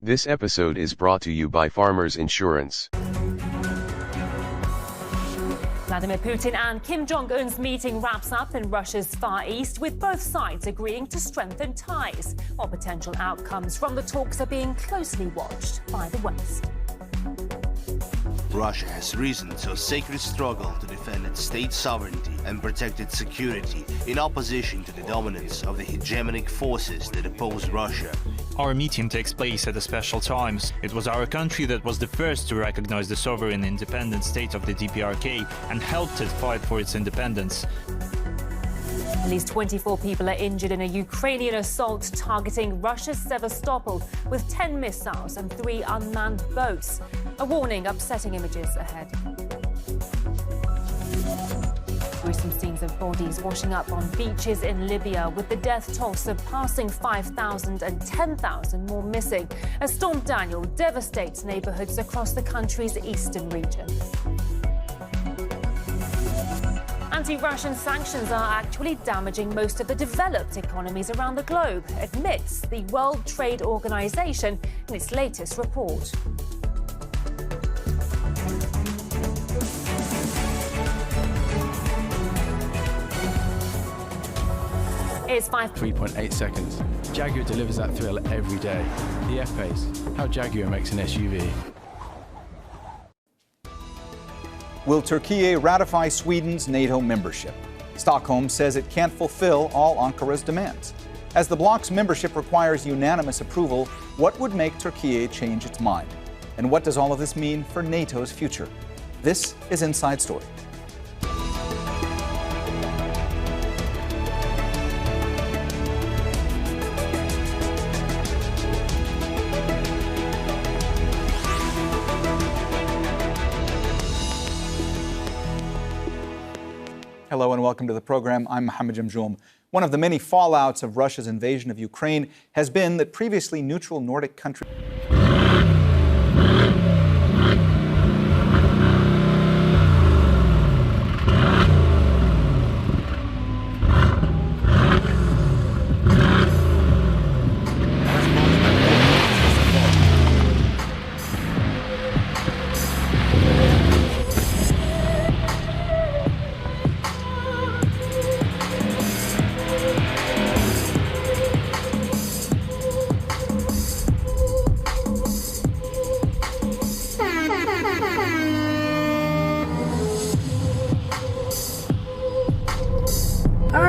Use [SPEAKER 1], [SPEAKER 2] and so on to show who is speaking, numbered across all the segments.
[SPEAKER 1] This episode is brought to you by Farmers Insurance.
[SPEAKER 2] Vladimir Putin and Kim Jong-un's meeting wraps up in Russia's Far East, with both sides agreeing to strengthen ties, while potential outcomes from the talks are being closely watched by the West.
[SPEAKER 3] Russia has risen to a sacred struggle to defend its state sovereignty and protect its security in opposition to the dominance of the hegemonic forces that oppose Russia.
[SPEAKER 4] Our meeting takes place at a special time. It was our country that was the first to recognize the sovereign independent state of the DPRK and helped it fight for its independence.
[SPEAKER 2] At least 24 people are injured in a Ukrainian assault targeting Russia's Sevastopol with 10 missiles and 3 unmanned boats. A warning, upsetting images ahead. Gruesome scenes of bodies washing up on beaches in Libya, with the death toll surpassing 5,000 and 10,000 more missing, as Storm Daniel devastates neighborhoods across the country's eastern region. Anti-Russian sanctions are actually damaging most of the developed economies around the globe, admits the World Trade Organization in its latest report. It's
[SPEAKER 5] 3.8 seconds. Jaguar delivers that thrill every day. The F-Pace, how Jaguar makes an SUV.
[SPEAKER 6] Will Turkey ratify Sweden's NATO membership? Stockholm says it can't fulfill all Ankara's demands. As the bloc's membership requires unanimous approval, what would make Turkey change its mind? And what does all of this mean for NATO's future? This is Inside Story. Hello and welcome to the program. I'm Mohammed Jamjoom. One of the many fallouts of Russia's invasion of Ukraine has been that previously neutral Nordic countries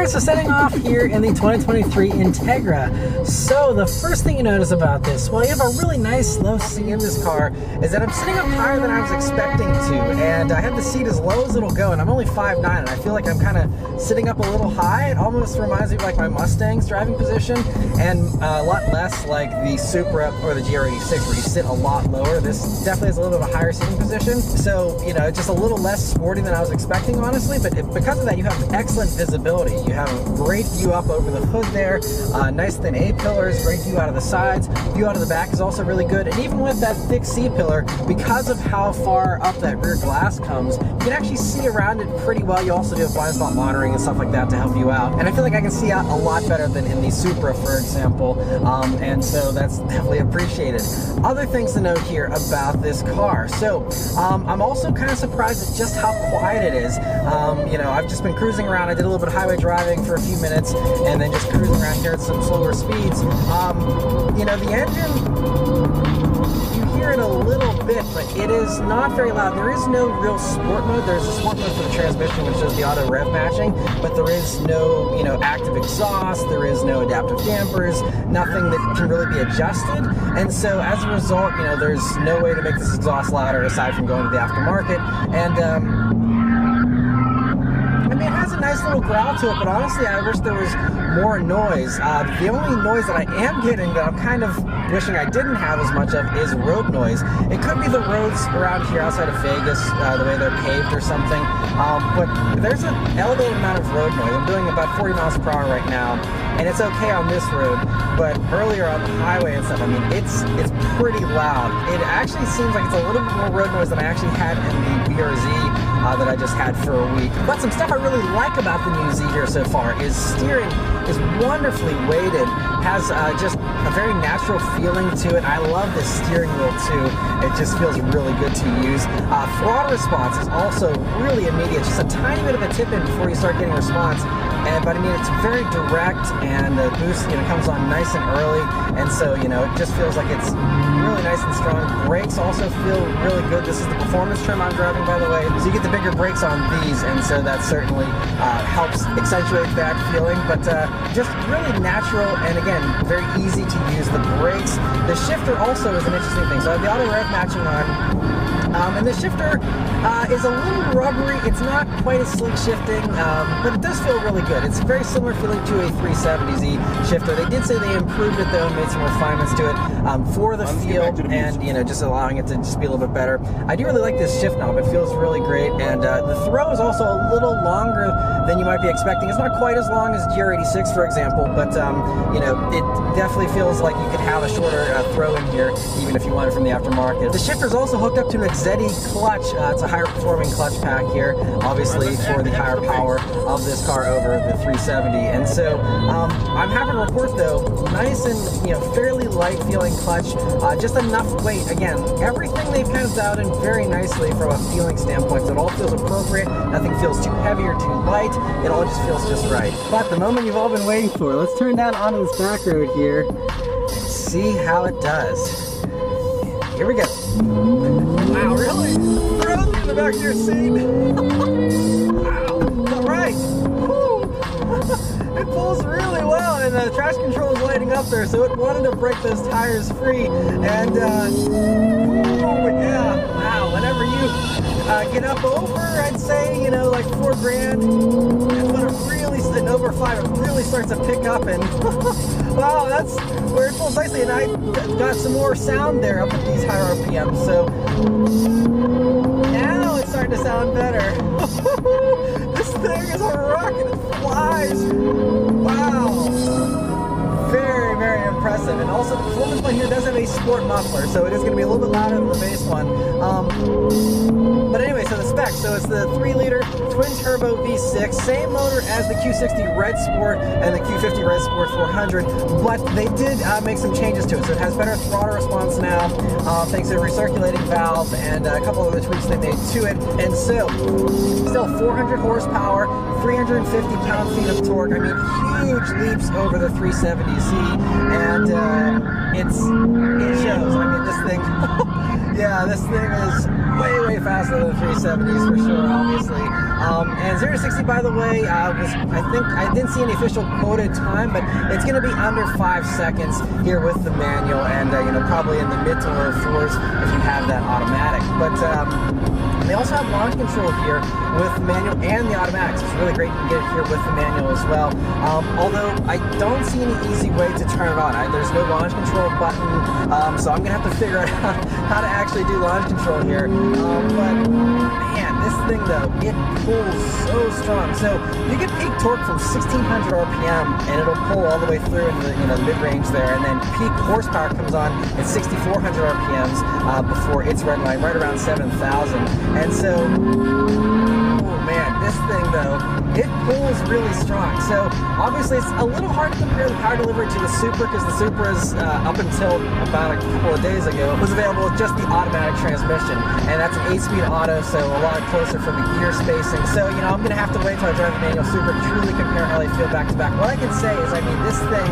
[SPEAKER 7] So setting off here in the 2023 Integra. So the first thing you notice about this, well, you have a really nice low seat in this car, is that I'm sitting up higher than I was expecting to, and I have the seat as low as it'll go, and I'm only 5'9", and I feel like I'm kind of sitting up a little high. It almost reminds me of like my Mustang's driving position, and a lot less like the Supra or the GR86 where you sit a lot lower. This definitely has a little bit of a higher sitting position, so you know, just a little less sporty than I was expecting, honestly, but because of that, you have excellent visibility. You have a great view up over the hood there, nice thin A-pillars, great view out of the sides. View out of the back is also really good, and even with that thick C-pillar, because of how far up that rear glass comes, you can actually see around it pretty well. You also do have blind spot monitoring and stuff like that to help you out, and I feel like I can see out a lot better than in the Supra, for example, and so that's definitely appreciated. Other things to note here about this car. So I'm also kind of surprised at just how quiet it is. You know, I've just been cruising around. I did a little bit of highway driving for a few minutes and then just cruising around here at some slower speeds. You know, the engine, you hear it a little bit, but it is not very loud. There is no real sport mode. There's a sport mode for the transmission, which is the auto rev matching, but there is no, you know, active exhaust. There is no adaptive dampers, nothing that can really be adjusted. And so as a result, you know, there's no way to make this exhaust louder aside from going to the aftermarket. And I mean, it has a nice little growl to it, but honestly, I wish there was more noise. The only noise that I am getting that I'm kind of wishing I didn't have as much of is road noise. It could be the roads around here outside of Vegas, the way they're paved or something, but there's an elevated amount of road noise. I'm doing about 40 miles per hour right now, and it's okay on this road, but earlier on the highway and stuff, I mean, it's pretty loud. It actually seems like it's a little bit more road noise than I actually had in the BRZ that I just had for a week. But some stuff I really like about the new Z here so far is steering is wonderfully weighted, has just a very natural feeling to it. I love this steering wheel too. It just feels really good to use. Throttle response is also really immediate, just a tiny bit of a tip in before you start getting response. But I mean, it's very direct, and the boost, comes on nice and early, and so, it just feels like it's really nice and strong. Brakes also feel really good. This is the performance trim I'm driving, by the way, so you get the bigger brakes on these, and so that certainly helps accentuate that feeling, but just really natural, and again, very easy to use. The brakes, the shifter also is an interesting thing. So I have the auto rev matching on, and the shifter is a little rubbery. It's not quite as slick shifting, but it does feel really good. It's very similar feeling to a 370Z shifter. They did say they improved it though and made some refinements to it for the feel, and just allowing it to just be a little bit better. I do really like this shift knob. It feels really great, and the throw is also a little longer than you might be expecting. It's not quite as long as GR86, for example, but it definitely feels like you could have a shorter throw in here, even if you want it from the aftermarket. The shifter is also hooked up to an Exedi clutch. It's a higher performing clutch pack here, obviously for the higher power of this car over the 370. And so I'm happy to report though, nice and fairly light feeling clutch, just enough weight. Again, everything they've kind of dialed in very nicely from a feeling standpoint, so it all feels appropriate. Nothing feels too heavy or too light. It all just feels just right. But the moment you've all been waiting for, let's turn down onto this back road here and see how it does. Here we go. Wow, really? Throws me in the back of your seat. Wow. All right. It pulls really well, and the traction control is lighting up there, so it wanted to break those tires free. And yeah, wow. Whenever you get up over, I'd say, like $4,000, and when it really, and over 5, it really starts to pick up, and wow, that's where it pulls nicely. And I got some more sound there up at these higher RPMs, so now it's starting to sound better. This thing is a rocket. It flies. Wow. Very, very impressive. And also the performance one here does have a sport muffler, so it is going to be a little bit louder than the base one. But anyway, so the specs. So it's the 3-liter twin-turbo V6, same motor as the Q60 Red Sport and the Q50 Red Sport 400, but they did make some changes to it. So it has better throttle response now, thanks to a recirculating valve and a couple of other tweaks they made to it. And so, still 400 horsepower, 350 pound-feet of torque. I mean, huge leaps over the 370Z, and it shows. I mean, this thing, yeah, this thing is way, way faster than the 370s for sure, obviously. And 0 to 60, by the way, I think I didn't see any official quoted time, but it's going to be under 5 seconds here with the manual, and probably in the mid to low 4s if you have that automatic. But they also have launch control here with the manual and the automatics. It's really great you can get it here with the manual as well. Although I don't see any easy way to turn it on. There's no launch control button, so I'm going to have to figure out how to actually do launch control here. But man, this thing though, it pulls so strong. So you get peak torque from 1600 RPM, and it'll pull all the way through in the mid-range there, and then peak horsepower comes on at 6400 RPMs before its red line, right around 7,000. And so, oh man, this thing though, it pulls really strong. So obviously it's a little hard to compare the power delivery to the Supra, because the Supra is, up until about a couple of days ago, was available with just the automatic transmission, and that's an 8-speed auto, so a lot closer from the gear spacing. So I'm going to have to wait till I drive the manual Supra to truly compare how they feel back to back. What I can say is, I mean, this thing,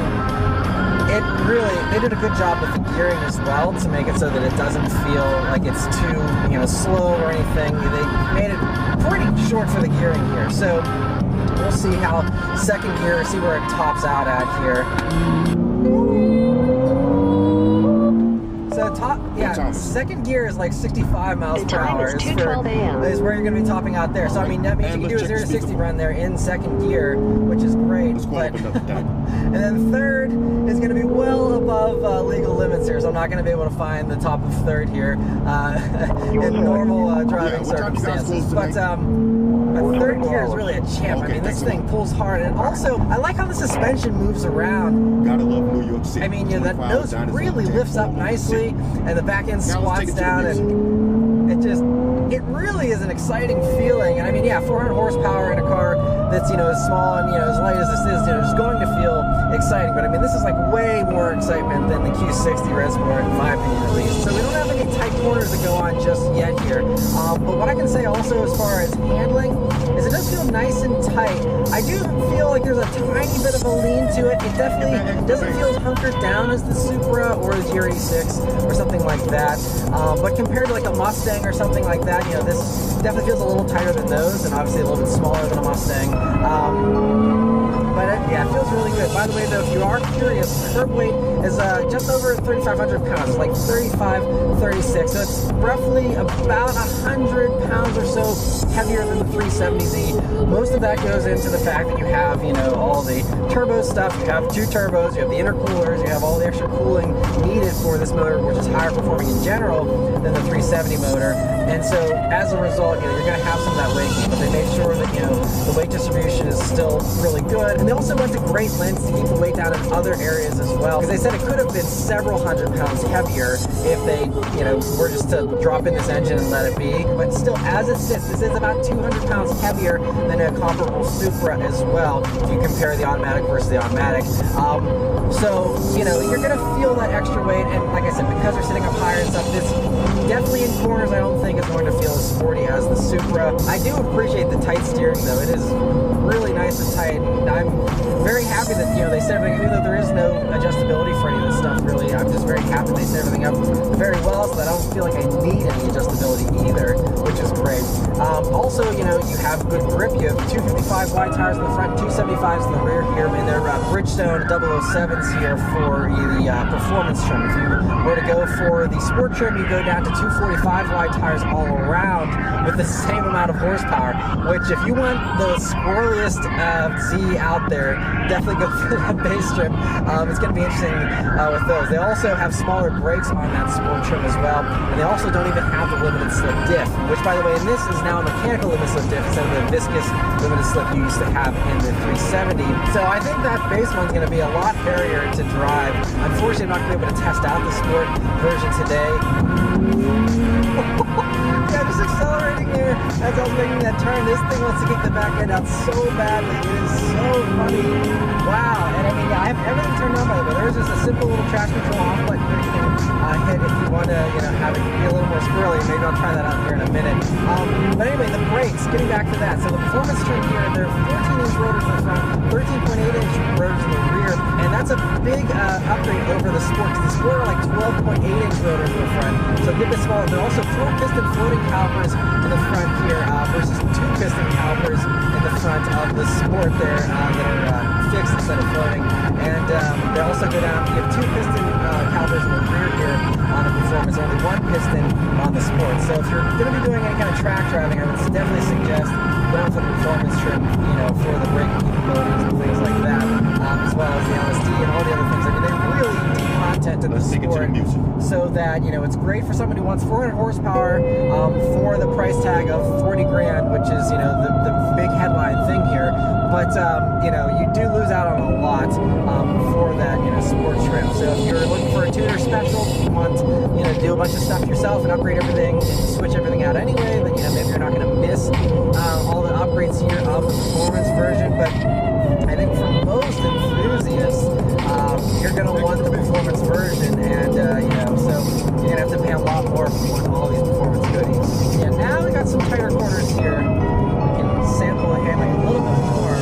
[SPEAKER 7] they did a good job with the gearing as well to make it so that it doesn't feel like it's too, slow or anything. They made it pretty short for the gearing here. So we'll see how second gear, see where it tops out at here. So second gear is like 65 miles per hour.
[SPEAKER 8] The time is 2:12 a.m.
[SPEAKER 7] Is where you're going to be topping out there. So I mean, that means you can do a 0 to 60 run there in second gear, which is great. But and then third is going to be well above legal limits here, so I'm not going to be able to find the top of third here in normal driving circumstances. But third gear is really a champ. I mean, this thing pulls hard, and also I like how the suspension moves around.
[SPEAKER 9] Gotta love New York City.
[SPEAKER 7] I mean, that nose really lifts up nicely, and the back end squats down, and it really is an exciting feeling. And I mean, yeah, 400 horsepower in a car that's, you know, as small and, you know, as light as this is, you know, it's going to feel exciting. But I mean, this is like way more excitement than the Q60 Reservoir, in my opinion at least. So we don't have any tight corners to go on just yet here. But what I can say also as far as handling is it does feel nice and tight. I do feel like there's a tiny bit of a lean to it. It definitely doesn't feel as hunkered down as the Supra or the GR86 or something like that. But compared to like a Mustang or something like that, you know, this definitely feels a little tighter than those, and obviously a little bit smaller than a Mustang. But yeah, it feels really good. By the way, though, if you are curious, curb weight is just over 3,500 pounds. It's like 3536. So it's roughly about 100 pounds or so heavier than the 370Z. Most of that goes into the fact that you have, you know, all the turbo stuff. You have 2 turbos, you have the intercoolers, you have all the extra cooling needed for this motor, which is higher performing in general than the 370 motor. And so as a result, you know, you're going to have some of that weight gain, but they made sure that, you know, the weight distribution is still really good. And they also went to great lengths to keep the weight down in other areas as well, because they said it could have been several hundred pounds heavier if they, you know, were just to drop in this engine and let it be. But still, as it sits, this is about 200 pounds heavier than a comparable Supra as well, if you compare the automatic versus the automatic. So, you know, you're going to feel that extra weight, and like I said, because they're sitting up higher and stuff, this definitely in corners I don't think is going to feel as sporty as the Supra. I do appreciate the tight steering though. It is really nice and tight, and I'm very happy that, you know, they set everything, even though there is no adjustability for any of this stuff really, I'm just very happy they set everything up very well so that I don't feel like I need any adjustability either, which is great. Also, you know, you have good grip. You have 255 wide tires in the front, 275s in the rear here, and they're Bridgestone 007s here for the performance trim. If you were to go for the sport trim, you go down to 245 wide tires all around with the same amount of horsepower, which if you want the squirreliest Z out there, definitely go for that base trim. It's going to be interesting with those. They also have smaller brakes on that sport trim as well, and they also don't even have the limited slip diff, which, by the way, in this is now a mechanical limited slip diff instead of the viscous limited slip you used to have in the 370. So I think that base one's going to be a lot hairier to drive. Unfortunately, I'm not going to be able to test out the sport version today. Yeah, just accelerating there as I was making that turn. This thing wants to kick the back end out so badly. It is so funny. Wow. And I mean, yeah, I have everything turned on, by the way. There's just a simple little traction control off button here you can hit if you want to, you know, have it be a little more squirrely. Maybe I'll try that out here in a minute. But anyway, the brakes, getting back to that. So the performance trim here, they're 14-inch rotors in the front, 13.8-inch rotors in the rear, and that's a big upgrade over the Sport, because the Sport are like 12.8-inch rotors in the front, so a bit smaller. They're also 4-piston floating calipers in the front here versus 2-piston calipers in the front of the Sport there that are fixed instead of floating. And they also go down, you have 2-piston calipers in the rear here on the Performance, only 1 piston on the Sport. So if you're going to be doing any kind of track driving, I would definitely suggest going for the Performance trim, you know, for the braking capabilities and things like that, as well as the LSD and all the other things. I mean, they really deep content in the Sport, so that, you know, it's great for someone who wants 400 horsepower for the price tag of 40 grand, which is, you know, the big headline thing here. But, you know, you do lose out on a lot for that, you know, Sport trim. So if you're looking for a tuner special, you want, you know, to do a bunch of stuff yourself and upgrade everything and switch everything out anyway, then, you know, maybe you're not going to miss all the upgrades here of the performance version. But I think for most enthusiasts, you're going to want the performance version, and, you know, so you're going to have to pay a lot more if you want all these performance goodies. Yeah, now we got some tighter corners here. We can sample the handling a little bit more.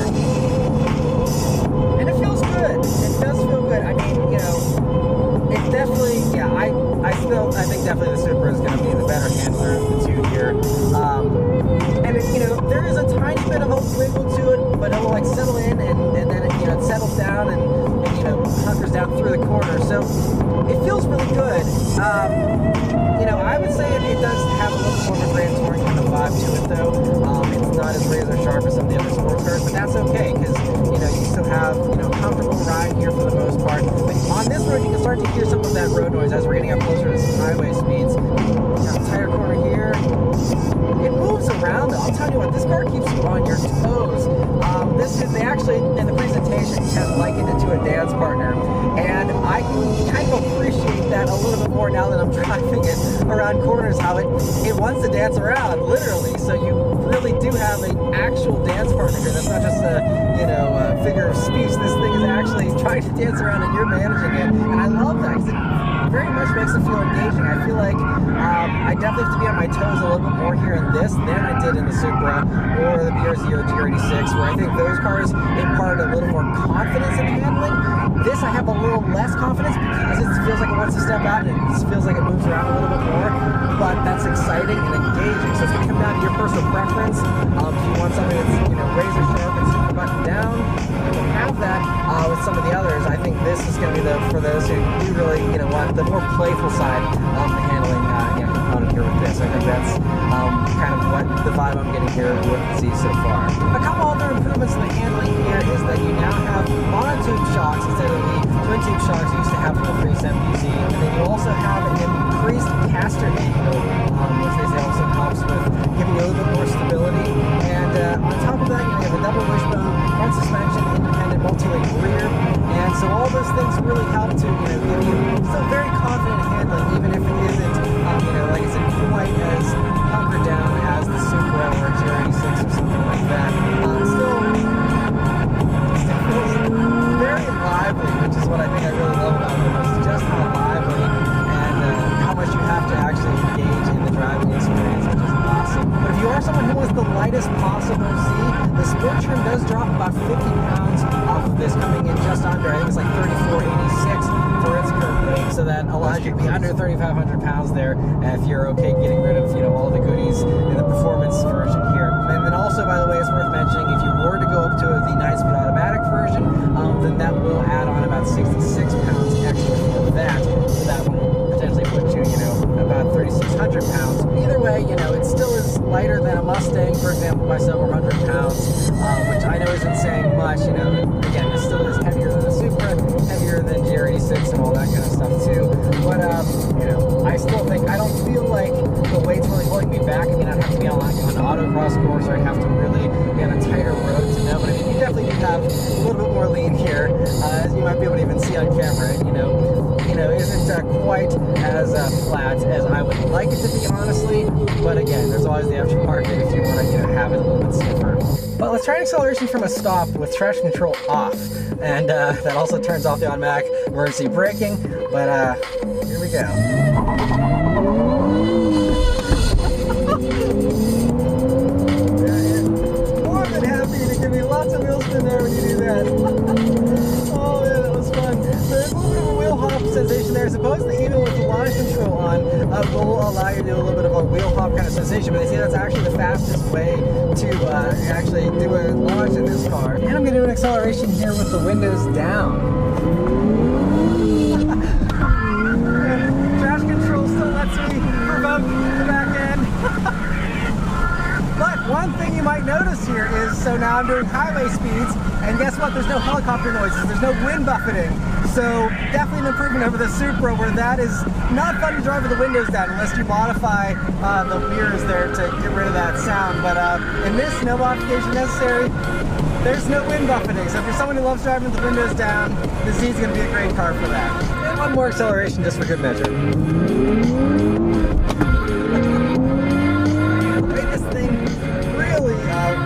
[SPEAKER 7] And it feels good. It does feel good. I mean, you know, it definitely, yeah, I think definitely the Supra is going to be the better handler of the two here. And it, you know, there is a tiny bit of a wiggle to it, but it'll like settle in, and then it, you know, it settles down and you know, hunkers down through the corner. So it feels really good. You know, I would say it does have a little more of a Grand Touring kind of vibe to it, though. It's not as razor sharp as some of the other sports cars, but that's okay, because, you know, you still have, you know, comfortable ride here for the most part. But on this road, you can start to hear some of that road noise as we're getting up closer to some highway speeds. Tire corner here. It moves around, though. I'll tell you what, this car keeps you on your toes. They actually, in the presentation, have likened it to a dance partner, and I kind of appreciate that a little bit more now that I'm driving it around corners, how it wants to dance around, literally. So you really do have a actual dance partner here. That's not just a, figure of speech. This thing is actually trying to dance around and you're managing it. And I love that because it very much makes it feel engaging. I feel like I definitely have to be on my toes a little bit more here in this than I did in the Supra or the BRZ GR86, where I think those cars impart a little more confidence in the handling. This I have a little less confidence because it feels like it wants to step out and it feels like it moves around a little bit more, but that's exciting and engaging. So it's going to come down to your personal preference. If you want something that's razor sharp and super button down, you can have that with some of the others. I think this is going to be for those who do really want the more playful side of the handling component here with this. I think that's kind of what the vibe I'm getting here with the Z so far. A couple other improvements in the handling here is that you now have monotube shocks instead of the twin tube shocks you used to have for the Freeze MPZ, and then you also have an increased caster angle, which they say also helps with giving you a little bit more stability. And on top of that, you have a double wishbone, front suspension, independent multi-link rear, and so all those things really help to give you still very confident handling, even if it isn't like I said, quite as hunkered down as the Supra or a GR86 or something like that. Still feels very lively, which is what I think I really love about it, is just how lively and how much you have to actually engage in the driving experience, which is awesome. But if you are someone who wants the lightest possible Z, the sport trim does drop about 50 pounds off of this, coming in just under, I think it's like 3486 for its current weight, so that allows you to be under 3,500 pounds there if you're okay getting rid of all the goodies in the performance version here. And then also, by the way, it's worth mentioning, if you were to go up to the 9-speed automatic version, then that will add on about 66 pounds extra for that. So that one will potentially put you, about 3,600 pounds. Either way, it still is lighter than a Mustang, for example, by several hundred pounds, which I know isn't saying much. Again, it still is heavier than a Supra, heavier than GR86 and all that kind of stuff too. But I still think, I don't feel like the weight's really holding me back. I mean, I'd have to be on an autocross course, or I'd have to really be on a tighter road to know. But I mean, you definitely do have a little bit more lean here, as you might be able to even see on camera. Isn't quite as flat as I would like it to be, honestly. But again, there's always the aftermarket if you want to have it a little bit stiffer. But let's try an acceleration from a stop with traction control off, and that also turns off the automatic emergency braking. But here we go. More than happy to give me lots of wheel spin there when you do that. Oh man, that was fun. There's a little bit of a wheel hop sensation there. Supposedly, even with the launch control on, will allow you to do a little bit of a wheel hop kind of sensation. But they say that's actually the fastest way to actually do a launch in this car. And I'm going to do an acceleration here with the windows down. Traction control still lets me provoke the back end. But one thing you might notice here is, so now I'm doing highway speeds, and guess what? There's no helicopter noises, there's no wind buffeting. So definitely an improvement over the Supra, where that is not fun to drive with the windows down unless you modify the mirrors there to get rid of that sound. But in this, no modification necessary. There's no wind buffeting, so if you're someone who loves driving with the windows down, the Z is going to be a great car for that. And one more acceleration just for good measure.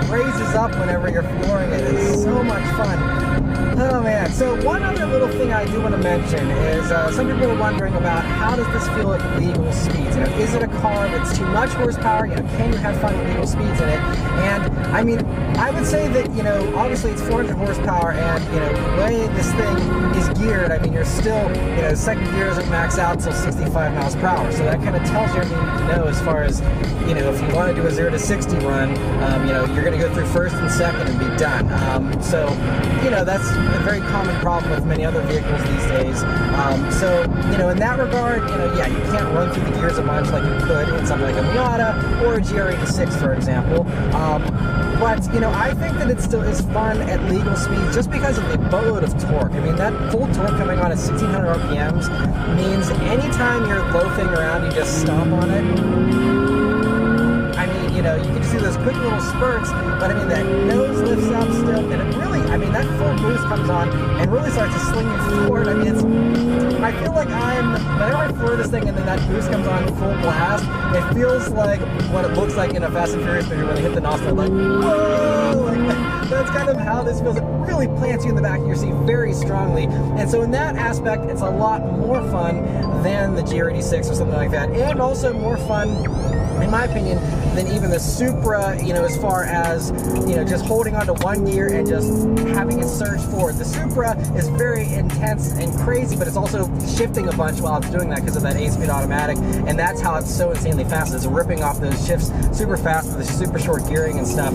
[SPEAKER 7] Raises up whenever you're flooring it. It's so much fun. Oh man. So one other little thing I do want to mention is some people are wondering about how does this feel at legal speeds? Is it a car that's too much horsepower? Can you have fun at legal speeds in it? And I mean, I would say that, obviously it's 400 horsepower, and, the way this thing is geared, I mean, you're still, second gear doesn't max out till 65 miles per hour. So that kind of tells you everything you need to know as far as, if you want to do a 0 to 60 run, you're going to go through first and second and be done. So, that's a very common problem with many other vehicles these days. So, in that regard, yeah, you can't run through the gears a bunch like you could in something like a Miata or a GR86, for example. But, I think that it still is fun at legal speeds just because of the boatload of torque. I mean, that full torque coming on at 1,600 RPMs means anytime you're loafing around, you just stomp on it. You can just do those quick little spurts, but I mean, that nose lifts up still, and it really, I mean, that full boost comes on and really starts to sling you forward, I mean, I feel like whenever I floor this thing and then that boost comes on full blast, it feels like what it looks like in a Fast and Furious movie when they hit the nostril, like, whoa! Like, that's kind of how this feels. It really plants you in the back of your seat very strongly. And so in that aspect, it's a lot more fun than the GR86 or something like that. And also more fun, in my opinion, than even the Supra, you know, as far as, you know, just holding onto one gear and just having it surge forward. The Supra is very intense and crazy, but it's also shifting a bunch while it's doing that because of that 8-speed automatic, and that's how it's so insanely fast. It's ripping off those shifts super fast with the super short gearing and stuff.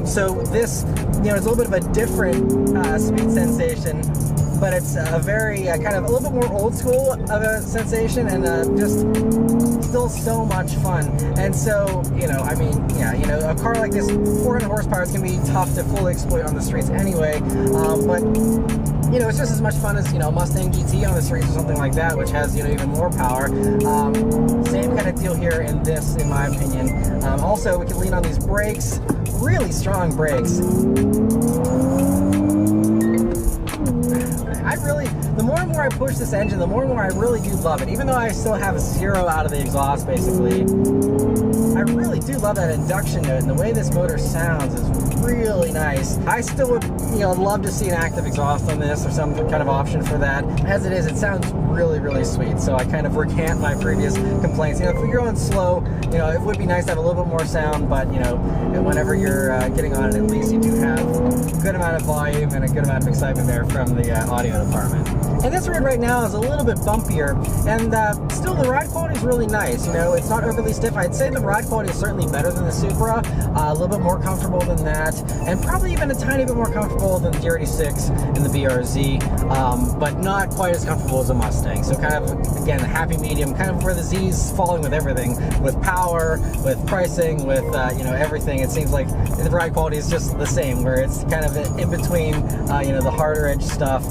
[SPEAKER 7] So this, you know, is a little bit of a different speed sensation, but it's a very kind of a little bit more old school of a sensation, and just still so much fun. And so, you know, I mean, yeah, you know, a car like this, 400 horsepower, is going to be tough to fully exploit on the streets anyway, but you know, it's just as much fun as, you know, Mustang GT on the streets or something like that, which has, you know, even more power. Same kind of deal here in this, in my opinion. Also, we can lean on these brakes, really strong brakes. The more and more I push this engine, the more and more I really do love it. Even though I still have 0 out of the exhaust, basically, I really do love that induction note, and the way this motor sounds is really nice. I still would, you know, love to see an active exhaust on this or some kind of option for that. As it is, it sounds really, really sweet. So I kind of recant my previous complaints. You know, if you're going slow, you know, it would be nice to have a little bit more sound, but, you know, whenever you're getting on it, at least you do have a good amount of volume and a good amount of excitement there from the audio department. And this road right now is a little bit bumpier, and still the ride quality is really nice. You know, it's not overly stiff. I'd say the ride quality is certainly better than the Supra, a little bit more comfortable than that, and probably even a tiny bit more comfortable than the GR86 and the BRZ, but not quite as comfortable as a Mustang. So kind of, again, a happy medium, kind of where the Z's falling with everything, with power, with pricing, with, you know, everything. It seems like the ride quality is just the same, where it's kind of in between, you know, the harder edge stuff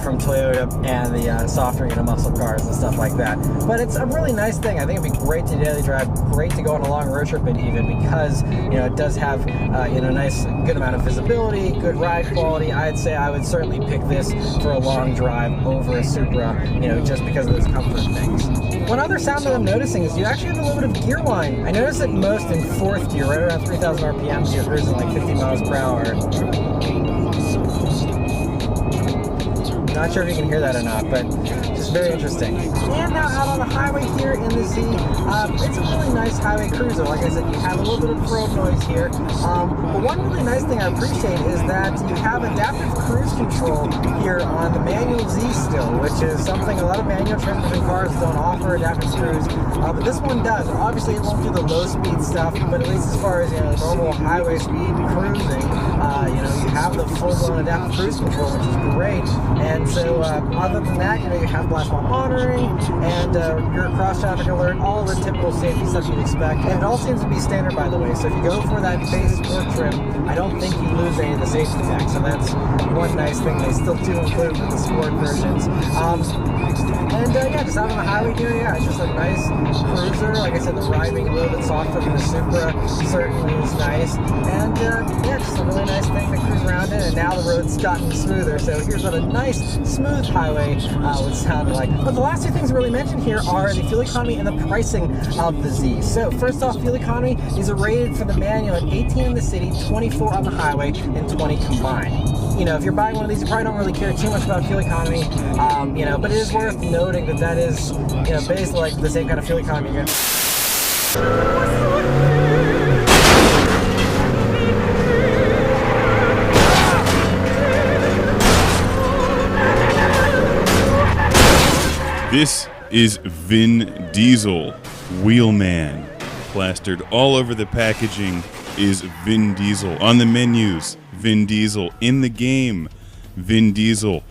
[SPEAKER 7] from Toyota and the softer, you know, muscle cars and stuff like that. But it's a really nice thing. I think it'd be great to daily drive, great to go on a long road trip, even because, you know, it does have, you know, nice, good amount of visibility, good ride quality. I'd say I would certainly pick this for a long drive over a Supra, you know, just because of those comfort things. One other sound that I'm noticing is you actually have a little bit of gear whine. I noticed it most in 4th gear, right around 3,000 RPM, so you're cruising like 50 miles per hour. Not sure if you can hear that or not, but just very interesting. And now out on the highway here in the Z, it's a really nice highway cruiser. Like I said, you have a little bit of road noise here. But one really nice thing I appreciate is that you have adaptive cruise control here on the manual Z still, which is something a lot of manual transmission cars don't offer adaptive cruise. But this one does. Obviously, it won't do the low speed stuff, but at least as far as, you know, normal highway speed cruising, you know, you have the full-blown adaptive cruise control, which is great. And so, other than that, you know, you have blind spot monitoring and your cross-traffic alert, all the typical safety stuff you'd expect. And it all seems to be standard, by the way. So if you go for that base sport trim, I don't think you lose any of the safety tech. So that's one nice thing they still do include with the sport versions. Yeah, just out on the highway here, yeah, it's just a nice cruiser. Like I said, the ride being a little bit softer than the Supra certainly is nice. And yeah, just a really nice thing to cruise around in. And now the road's gotten smoother. So here's what a nice, smooth highway would sound like. But the last two things to really mention here are the fuel economy and the pricing of the Z. So first off, fuel economy, these are rated for the manual at 18 in the city, 24 on the highway, and 20 combined. You know, if you're buying one of these, you probably don't really care too much about fuel economy, you know, but it is worth noting that that is, you know, basically like the same kind of fuel economy you're gonna.
[SPEAKER 8] This is Vin Diesel, Wheelman. Plastered all over the packaging is Vin Diesel. On the menus, Vin Diesel. In the game, Vin Diesel.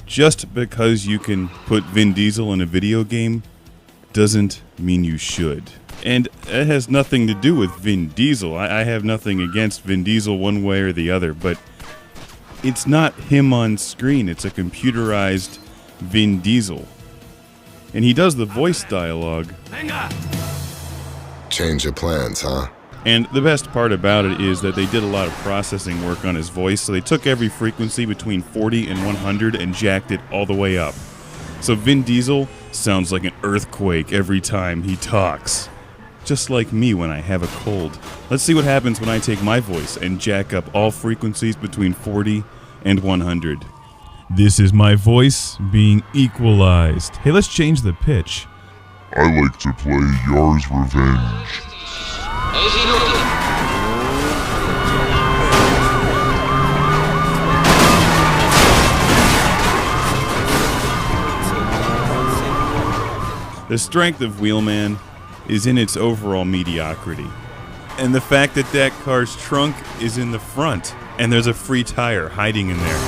[SPEAKER 8] Just because you can put Vin Diesel in a video game doesn't mean you should. And it has nothing to do with Vin Diesel. I have nothing against Vin Diesel one way or the other, but it's not him on screen. It's a computerized Vin Diesel. And he does the voice dialogue.
[SPEAKER 9] Change your plans, huh?
[SPEAKER 8] And the best part about it is that they did a lot of processing work on his voice, so they took every frequency between 40 and 100 and jacked it all the way up. So Vin Diesel sounds like an earthquake every time he talks. Just like me when I have a cold. Let's see what happens when I take my voice and jack up all frequencies between 40 and 100. This is my voice being equalized. Hey, let's change the pitch.
[SPEAKER 9] I like to play Yar's Revenge.
[SPEAKER 8] The strength of Wheelman is in its overall mediocrity. And the fact that that car's trunk is in the front, and there's a free tire hiding in there.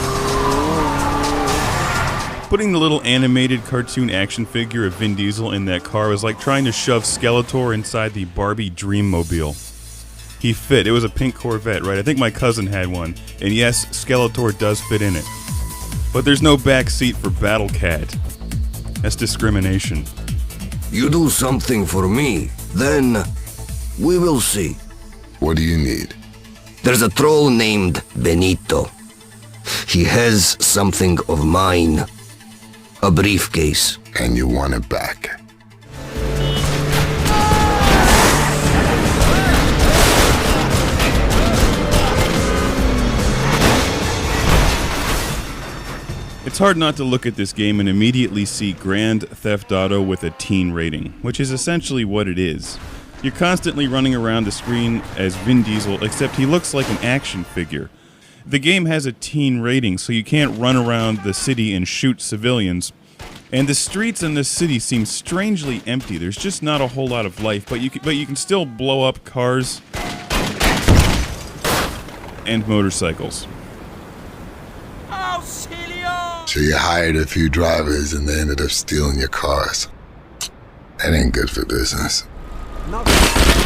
[SPEAKER 8] Putting the little animated cartoon action figure of Vin Diesel in that car was like trying to shove Skeletor inside the Barbie Dreammobile. He fit. It was a pink Corvette, right? I think my cousin had one. And yes, Skeletor does fit in it. But there's no back seat for Battle Cat. That's discrimination.
[SPEAKER 10] You do something for me, then we will see.
[SPEAKER 9] What do you need?
[SPEAKER 10] There's a troll named Benito. He has something of mine. A briefcase.
[SPEAKER 9] And you want it back.
[SPEAKER 8] It's hard not to look at this game and immediately see Grand Theft Auto with a teen rating, which is essentially what it is. You're constantly running around the screen as Vin Diesel, except he looks like an action figure. The game has a teen rating, so you can't run around the city and shoot civilians. And the streets in this city seem strangely empty. There's just not a whole lot of life, but you can still blow up cars and motorcycles.
[SPEAKER 9] So you hired a few drivers and they ended up stealing your cars. That ain't good for business.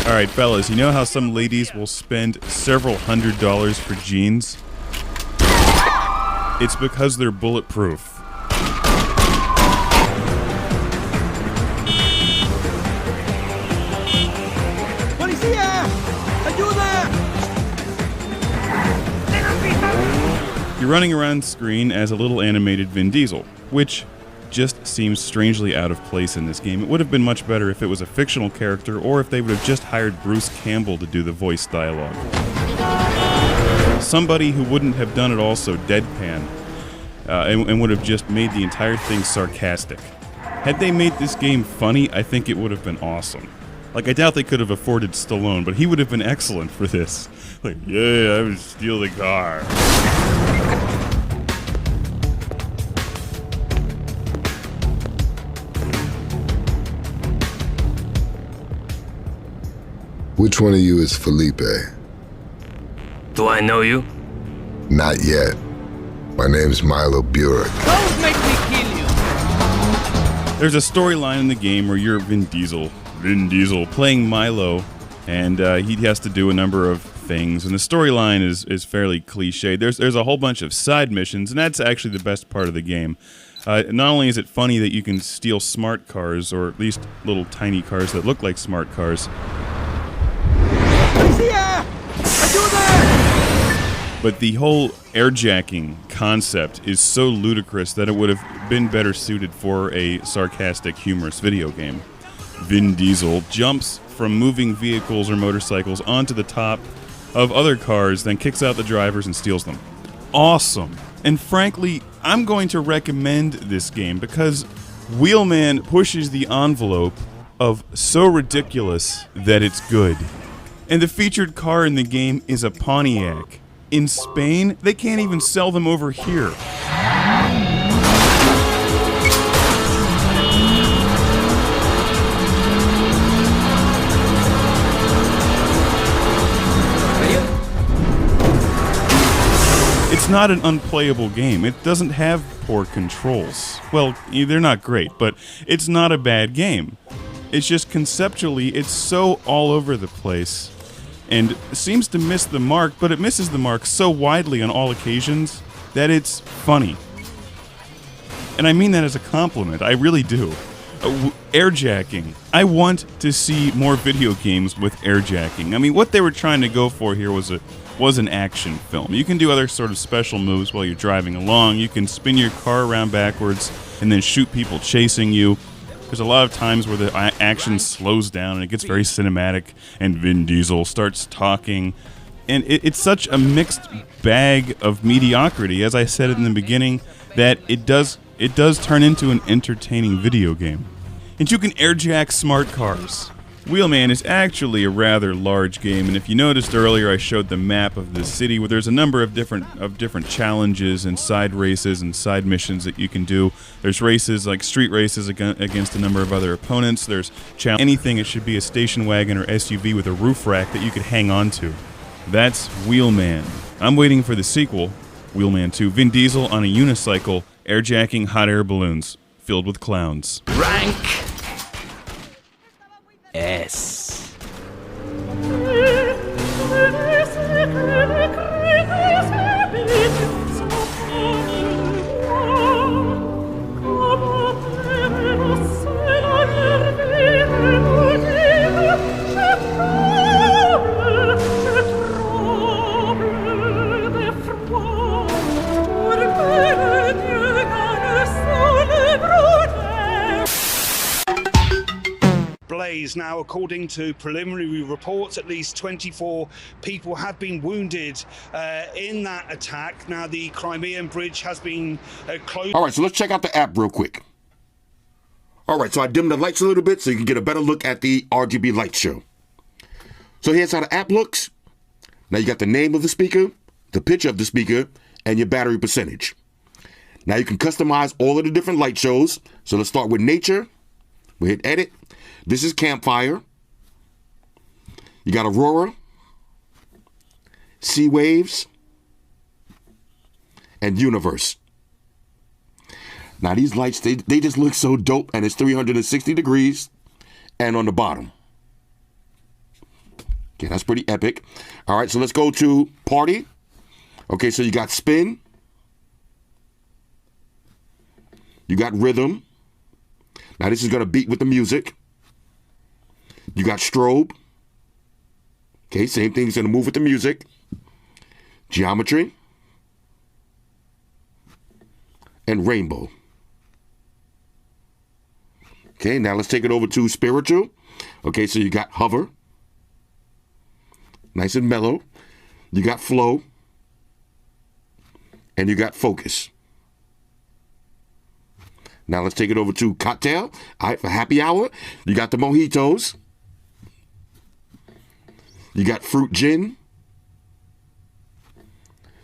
[SPEAKER 8] Alright, fellas, you know how some ladies will spend several $100s for jeans? It's because they're bulletproof. You're running around screen as a little animated Vin Diesel, which just seems strangely out of place in this game. It would have been much better if it was a fictional character, or if they would have just hired Bruce Campbell to do the voice dialogue. Somebody who wouldn't have done it all so deadpan, and would have just made the entire thing sarcastic. Had they made this game funny, I think it would have been awesome. Like, I doubt they could have afforded Stallone, but he would have been excellent for this. Like, yeah, I would steal the car.
[SPEAKER 9] Which one of you is Felipe?
[SPEAKER 10] Do I know you?
[SPEAKER 9] Not yet. My name's Milo Burek.
[SPEAKER 10] Don't make me kill you!
[SPEAKER 8] There's a storyline in the game where you're Vin Diesel, playing Milo, and he has to do a number of things, and the storyline is fairly cliche. There's a whole bunch of side missions, and that's actually the best part of the game. Not only is it funny that you can steal smart cars, or at least little tiny cars that look like smart cars, but the whole airjacking concept is so ludicrous that it would have been better suited for a sarcastic, humorous video game. Vin Diesel jumps from moving vehicles or motorcycles onto the top of other cars, then kicks out the drivers and steals them. Awesome. And frankly, I'm going to recommend this game because Wheelman pushes the envelope of so ridiculous that it's good. And the featured car in the game is a Pontiac. In Spain, they can't even sell them over here. It's not an unplayable game. It doesn't have poor controls. Well, they're not great, but it's not a bad game. It's just conceptually, it's so all over the place and seems to miss the mark, but it misses the mark so widely on all occasions that it's funny. And I mean that as a compliment, I really do. Airjacking. I want to see more video games with airjacking. I mean, what they were trying to go for here was an action film. You can do other sort of special moves while you're driving along. You can spin your car around backwards and then shoot people chasing you. There's a lot of times where the action slows down and it gets very cinematic, and Vin Diesel starts talking. And it's such a mixed bag of mediocrity, as I said in the beginning, that it does turn into an entertaining video game. And you can airjack smart cars. Wheelman is actually a rather large game, and if you noticed earlier, I showed the map of the city where there's a number of different challenges and side races and side missions that you can do. There's races like street races against a number of other opponents. There's anything. It should be a station wagon or SUV with a roof rack that you could hang on to. That's Wheelman. I'm waiting for the sequel, Wheelman 2. Vin Diesel on a unicycle, airjacking hot air balloons filled with clowns.
[SPEAKER 10] Rank
[SPEAKER 11] S.
[SPEAKER 12] Now, according to preliminary reports, at least 24 people have been wounded in that attack. Now, the Crimean Bridge has been closed.
[SPEAKER 13] All right, so let's check out the app real quick. All right, so I dimmed the lights a little bit so you can get a better look at the RGB light show. So here's how the app looks. Now you got the name of the speaker, the picture of the speaker, and your battery percentage. Now you can customize all of the different light shows. So let's start with nature. We hit edit. This is Campfire. You got Aurora, Sea Waves, and Universe. Now these lights, they just look so dope, and it's 360 degrees and on the bottom. Okay, that's pretty epic. All right, so let's go to Party. Okay, so you got Spin. You got Rhythm. Now this is going to beat with the music. You got Strobe. Okay, same thing. It's going to move with the music. Geometry. And Rainbow. Okay, now let's take it over to Spiritual. Okay, so you got Hover. Nice and mellow. You got Flow. And you got Focus. Now let's take it over to Cocktail. All right, for Happy Hour, you got the Mojitos. You got Fruit Gin.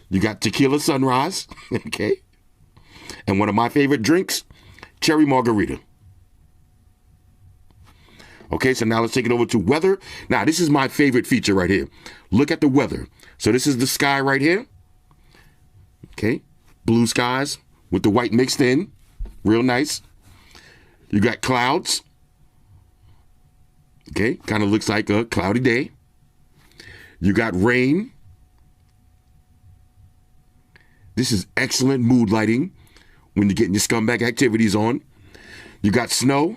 [SPEAKER 13] You got Tequila Sunrise. Okay. And one of my favorite drinks, Cherry Margarita. Okay, so now let's take it over to Weather. Now, this is my favorite feature right here. Look at the weather. So this is the sky right here. Okay. Blue skies with the white mixed in. Real nice. You got clouds. Okay, kind of looks like a cloudy day. You got rain. This is excellent mood lighting when you're getting your scumbag activities on. You got snow.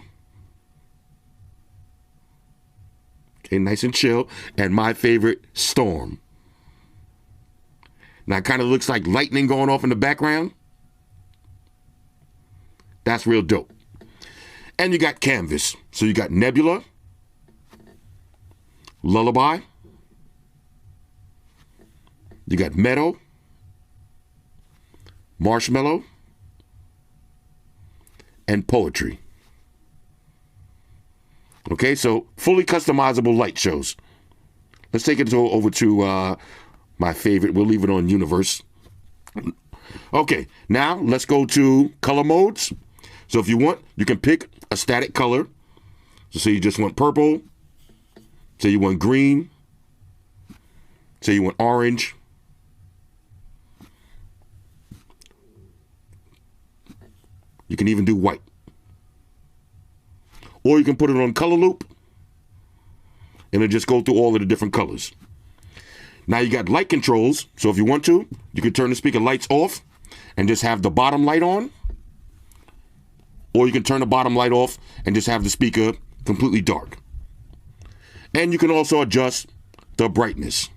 [SPEAKER 13] Okay, nice and chill. And my favorite, storm. Now it kind of looks like lightning going off in the background. That's real dope. And you got canvas. So you got Nebula, Lullaby, you got Meadow, Marshmallow, and Poetry. Okay, so fully customizable light shows. Let's take it over to my favorite. We'll leave it on Universe. Okay, now let's go to color modes. So if you want, you can pick a static color. So say you just want purple. Say you want green. Say you want orange. You can even do white. Or you can put it on color loop. And it'll just go through all of the different colors. Now you got light controls. So if you want to, you can turn the speaker lights off and just have the bottom light on. or you can turn the bottom light off and just have the speaker completely dark. And you can also adjust the brightness.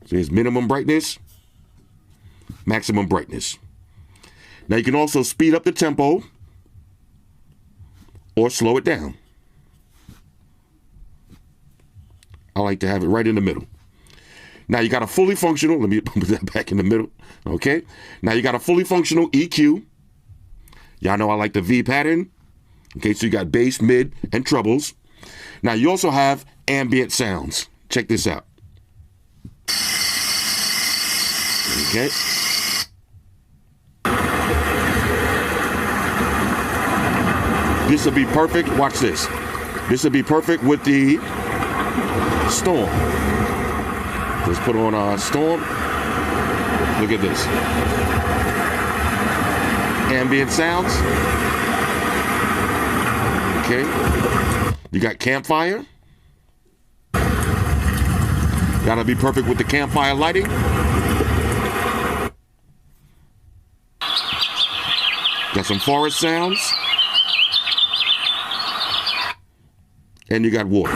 [SPEAKER 13] So here's minimum brightness, maximum brightness. Now you can also speed up the tempo or slow it down. I like to have it right in the middle. Now you got a fully functional, let me put that back in the middle, okay? Now you got a fully functional EQ. Y'all know I like the V pattern. Okay, so you got bass, mid, and trebles. Now you also have ambient sounds. Check this out. Okay. This will be perfect. Watch this. This will be perfect with the Storm. Let's put on our Storm. Look at this. Ambient sounds. Okay. You got Campfire. That'll be perfect with the campfire lighting. Got some forest sounds. And you got water.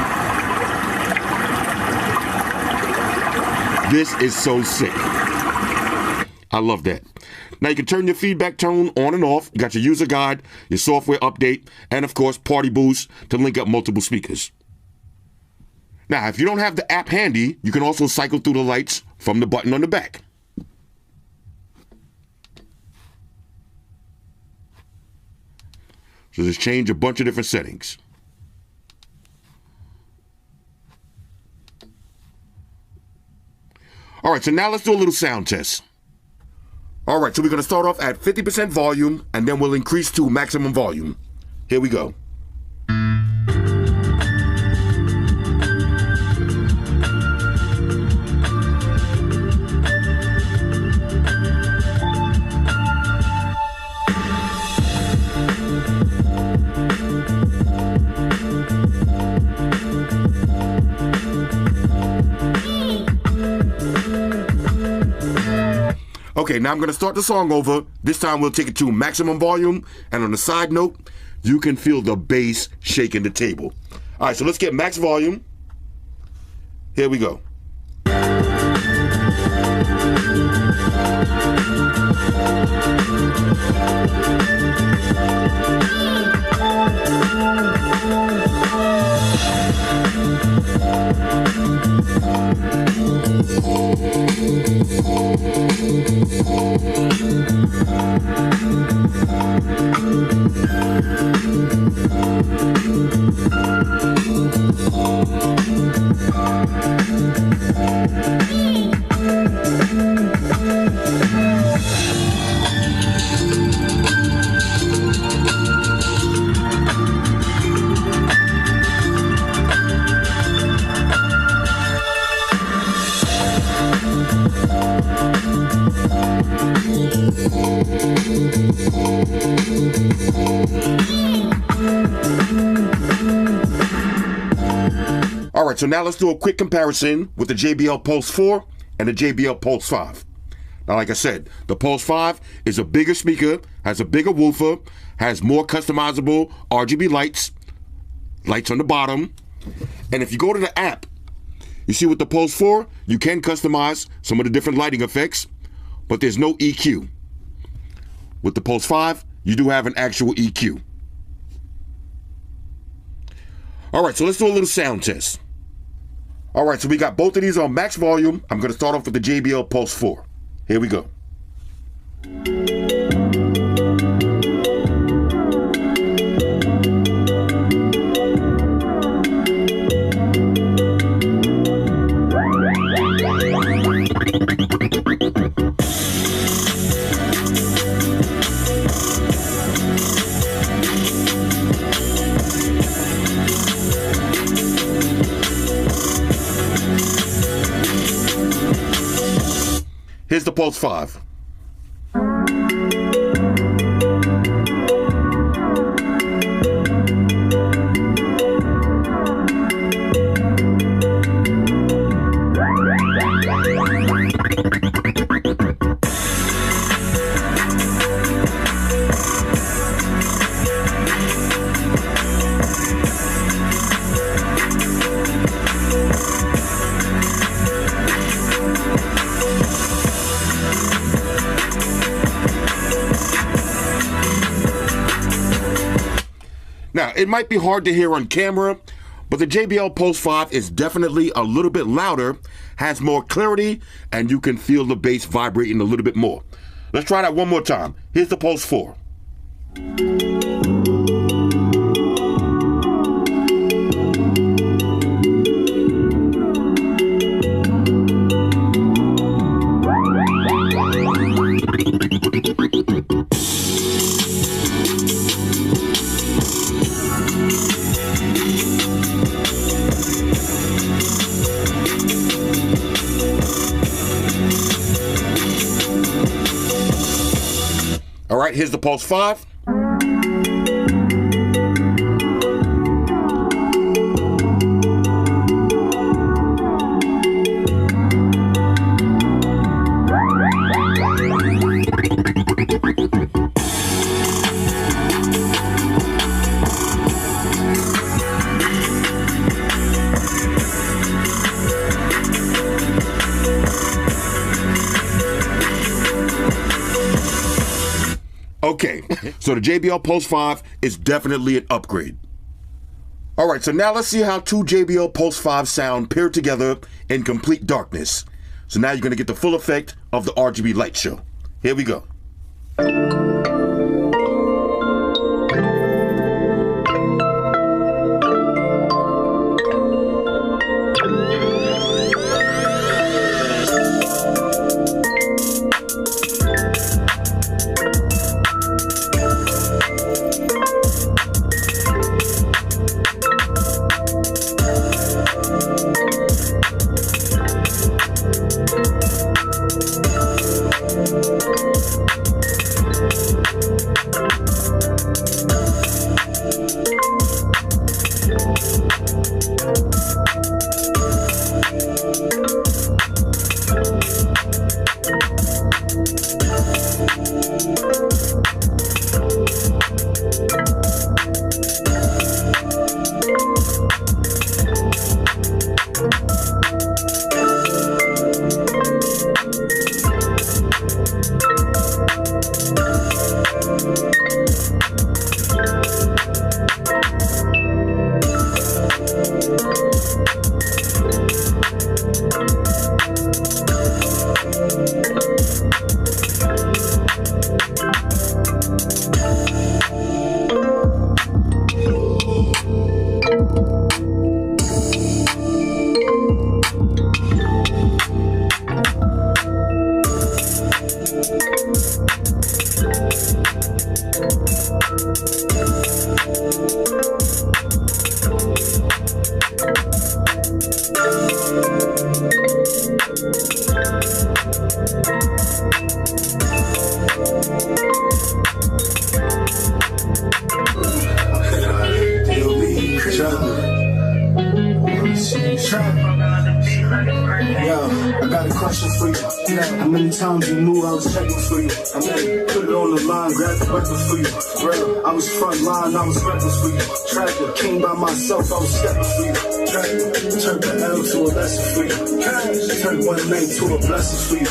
[SPEAKER 13] This is so sick. I love that. Now you can turn your feedback tone on and off. You got your user guide, your software update, and of course Party Boost to link up multiple speakers. Now, if you don't have the app handy, you can also cycle through the lights from the button on the back. So just change a bunch of different settings. All right, so now let's do a little sound test. All right, so we're going to start off at 50% volume, and then we'll increase to maximum volume. Here we go. Okay, now I'm going to start the song over. This time we'll take it to maximum volume. And on a side note, you can feel the bass shaking the table. All right, so let's get max volume. Here we go. All right, so now let's do a quick comparison with the JBL Pulse 4 and the JBL Pulse 5. Now, like I said, the Pulse 5 is a bigger speaker, has a bigger woofer, has more customizable RGB lights on the bottom. And if you go to the app, you see with the Pulse 4, you can customize some of the different lighting effects, but there's no EQ. With the Pulse 5, you do have an actual EQ. All right, so let's do a little sound test. All right, so we got both of these on max volume. I'm going to start off with the JBL Pulse 4. Here we go. Here's the Pulse 5. Now, it might be hard to hear on camera, but the JBL Pulse 5 is definitely a little bit louder, has more clarity, and you can feel the bass vibrating a little bit more. Let's try that one more time. Here's the Pulse 4. All right, here's the Pulse 5. Okay, so the JBL Pulse 5 is definitely an upgrade. All right, so now let's see how two JBL Pulse 5 sound paired together in complete darkness. So now you're going to get the full effect of the RGB light show. Here we go.
[SPEAKER 11] How many times you knew I was checking for you? I mean, put it on the line, grab the weapon for you. Bro, I was front line, I was repping for you. Tractor, came by myself, I was stepping for you. Tractor, turned the L to a lesson for you. Turned one night to a blessing for you.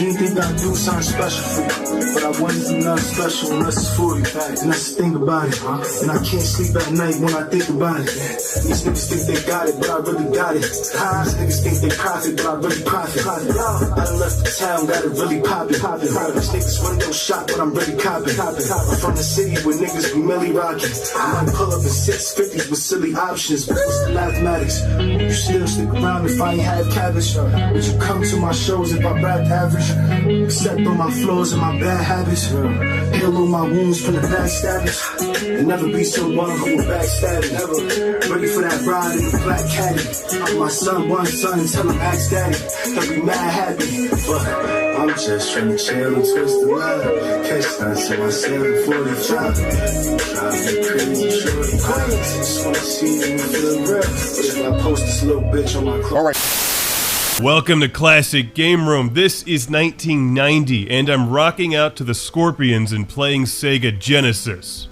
[SPEAKER 11] Anything I do sounds special for you. But I wasn't do nothing special unless it's for you. And that's the thing about it. And I can't sleep at night when I think about it. These niggas think they got it, but I really got it. These niggas think they profit, but I really profit. I done left the town, got it really poppin'. These niggas window shot, but I'm really copping. I'm from the city where niggas be milli rockin'. I might pull up in 650s with silly options, but what's the mathematics? You still stick around if I ain't have cabbage? Would you come to my shows if I rap average? Except on my flaws and my bad habits. Heal all my wounds from the backstabbers. And never be someone who will backstab it. Never ready for that ride in the black caddy. I'm my son, one son, tell him ask daddy. They'll be mad happy, but I'm just trying to chill and twist the line. Catch stunts in my 745. Drive me crazy, shorty quiet. Just wanna see you feel real. But if I post this little bitch on my clothes.
[SPEAKER 14] All right. Welcome to Classic Game Room. This is 1990, and I'm rocking out to the Scorpions and playing Sega Genesis.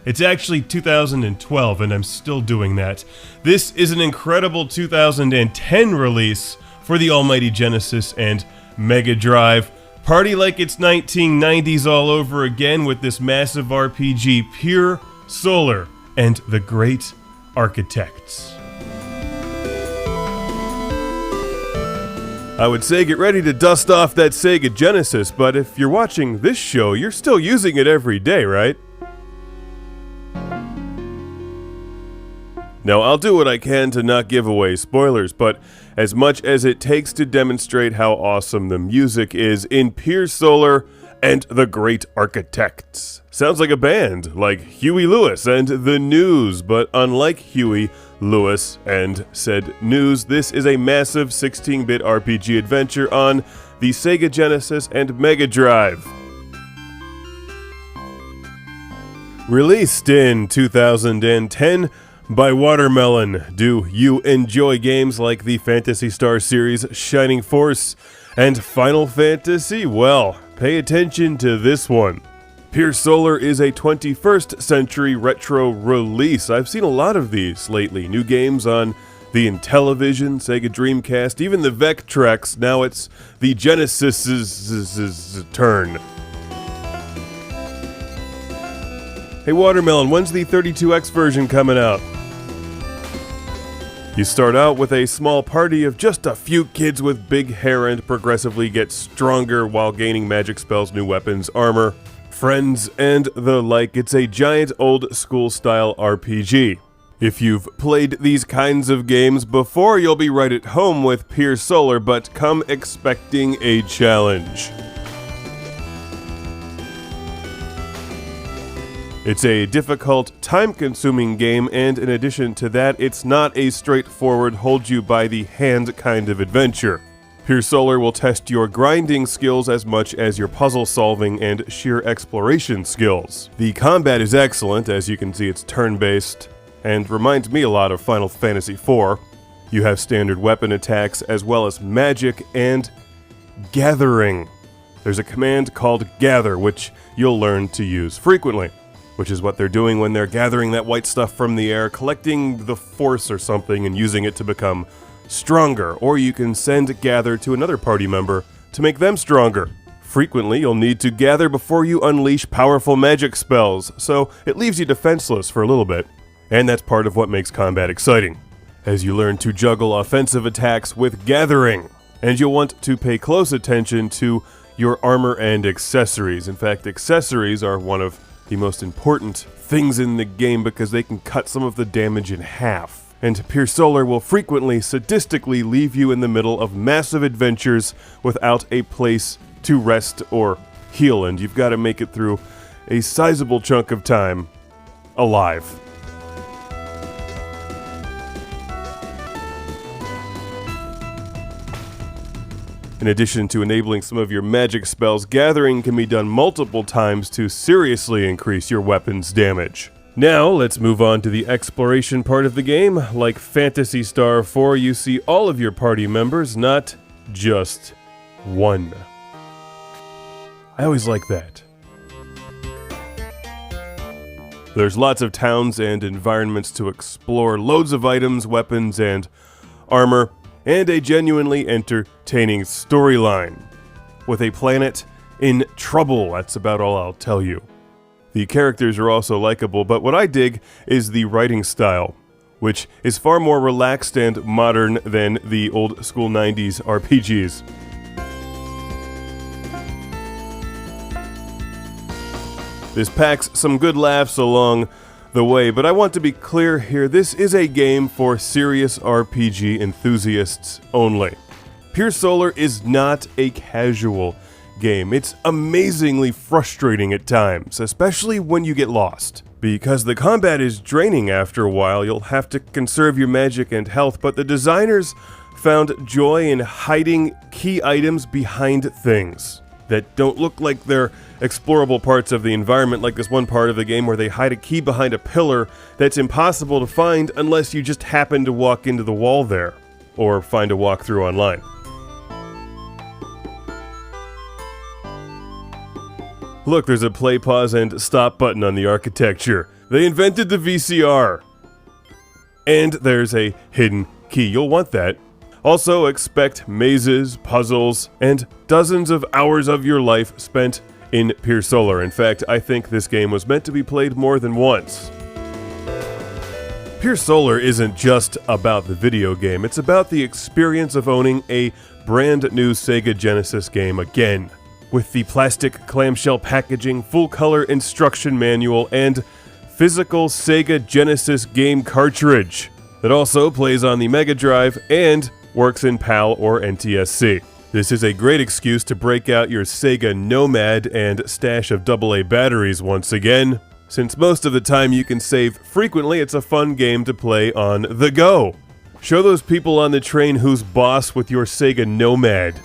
[SPEAKER 14] It's actually 2012, and I'm still doing that. This is an incredible 2010 release for the almighty Genesis and Mega Drive. Party like it's 1990s all over again with this massive RPG, pure Solar, and the Great Architects. I would say get ready to dust off that Sega Genesis, but if you're watching this show, you're still using it every day, right? Now, I'll do what I can to not give away spoilers, but as much as it takes to demonstrate how awesome the music is in Pier Solar and the Great Architects. Sounds like a band, like Huey Lewis and The News, but unlike Huey, Lewis, and said News, this is a massive 16-bit RPG adventure on the Sega Genesis and Mega Drive. Released in 2010 by Watermelon. Do you enjoy games like the Phantasy Star series, Shining Force, and Final Fantasy? Well, pay attention to this one. Pier Solar is a 21st century retro release. I've seen a lot of these lately. New games on the Intellivision, Sega Dreamcast, even the Vectrex. Now it's the Genesis's turn. Hey Watermelon, when's the 32X version coming out? You start out with a small party of just a few kids with big hair and progressively get stronger while gaining magic spells, new weapons, armor, friends, and the like. It's a giant old school style RPG. If you've played these kinds of games before, you'll be right at home with Pier Solar, but come expecting a challenge. It's a difficult, time-consuming game, and in addition to that, it's not a straightforward, hold-you-by-the-hand kind of adventure. Pier Solar will test your grinding skills as much as your puzzle-solving and sheer exploration skills. The combat is excellent, as you can see it's turn-based, and reminds me a lot of Final Fantasy IV. You have standard weapon attacks, as well as magic and gathering. There's a command called Gather, which you'll learn to use frequently. Which is what they're doing when they're gathering that white stuff from the air, collecting the force or something and using it to become stronger. Or you can send Gather to another party member to make them stronger. Frequently, you'll need to gather before you unleash powerful magic spells, so it leaves you defenseless for a little bit. And that's part of what makes combat exciting, as you learn to juggle offensive attacks with gathering. And you'll want to pay close attention to your armor and accessories. In fact, accessories are one of the most important things in the game because they can cut some of the damage in half. And Pier Solar will frequently, sadistically leave you in the middle of massive adventures without a place to rest or heal, and you've got to make it through a sizable chunk of time alive. In addition to enabling some of your magic spells, gathering can be done multiple times to seriously increase your weapon's damage. Now, let's move on to the exploration part of the game. Like Phantasy Star 4, you see all of your party members, not just one. I always like that. There's lots of towns and environments to explore, loads of items, weapons, and armor, and a genuinely entertaining storyline. With a planet in trouble, that's about all I'll tell you. The characters are also likable, but what I dig is the writing style, which is far more relaxed and modern than the old school 90s RPGs. This packs some good laughs along the way, but I want to be clear here, this is a game for serious RPG enthusiasts only. Pier Solar is not a casual game. It's amazingly frustrating at times, especially when you get lost. Because the combat is draining after a while, you'll have to conserve your magic and health, but the designers found joy in hiding key items behind things that don't look like they're explorable parts of the environment, like this one part of the game where they hide a key behind a pillar that's impossible to find unless you just happen to walk into the wall there, or find a walkthrough online. Look, there's a play, pause, and stop button on the architecture. They invented the VCR! And there's a hidden key. You'll want that. Also, expect mazes, puzzles, and dozens of hours of your life spent in Pier Solar. In fact, I think this game was meant to be played more than once. Pier Solar isn't just about the video game, it's about the experience of owning a brand new Sega Genesis game again. With the plastic clamshell packaging, full-color instruction manual, and physical Sega Genesis game cartridge that also plays on the Mega Drive and works in PAL or NTSC. This is a great excuse to break out your Sega Nomad and stash of AA batteries once again. Since most of the time you can save frequently, it's a fun game to play on the go. Show those people on the train who's boss with your Sega Nomad.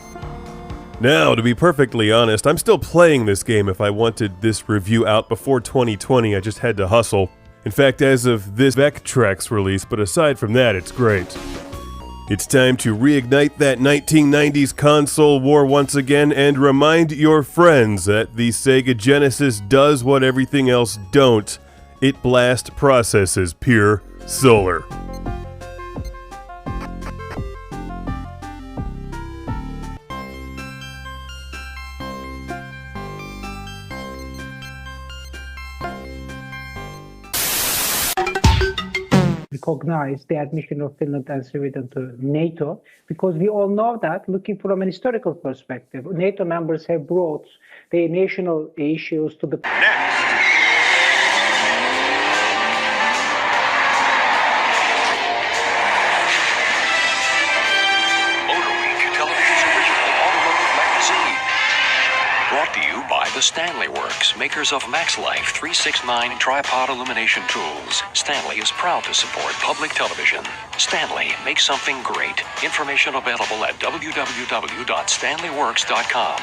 [SPEAKER 14] Now, to be perfectly honest, I'm still playing this game. If I wanted this review out before 2020, I just had to hustle. In fact, as of this Vectrex release, but aside from that, it's great. It's time to reignite that 1990s console war once again and remind your friends that the Sega Genesis does what everything else don't. It blast processes Pier Solar.
[SPEAKER 15] Recognize the admission of Finland and Sweden to NATO, because we all know that, looking from an historical perspective, NATO members have brought their national issues to the...
[SPEAKER 16] The Stanley Works, makers of MaxLife 369 tripod illumination tools. Stanley is proud to support public television. Stanley, make something great. Information available at www.stanleyworks.com.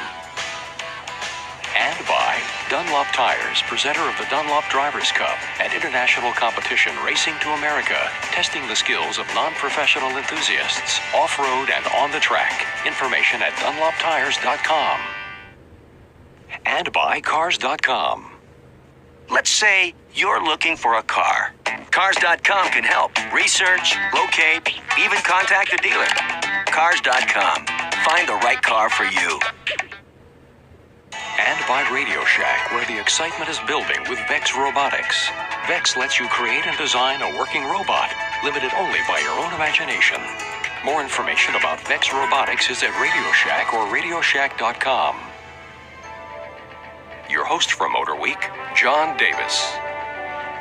[SPEAKER 16] And by Dunlop Tires, presenter of the Dunlop Drivers' Cup, an international competition racing to America, testing the skills of non-professional enthusiasts, off-road and on the track. Information at dunloptires.com. And by Cars.com.
[SPEAKER 17] Let's say you're looking for a car. Cars.com can help. Research, locate, even contact a dealer. Cars.com. Find the right car for you.
[SPEAKER 16] And by Radio Shack, where the excitement is building with Vex Robotics. Vex lets you create and design a working robot, limited only by your own imagination. More information about Vex Robotics is at Radio Shack or radioshack.com. Your host for Motor Week, John Davis.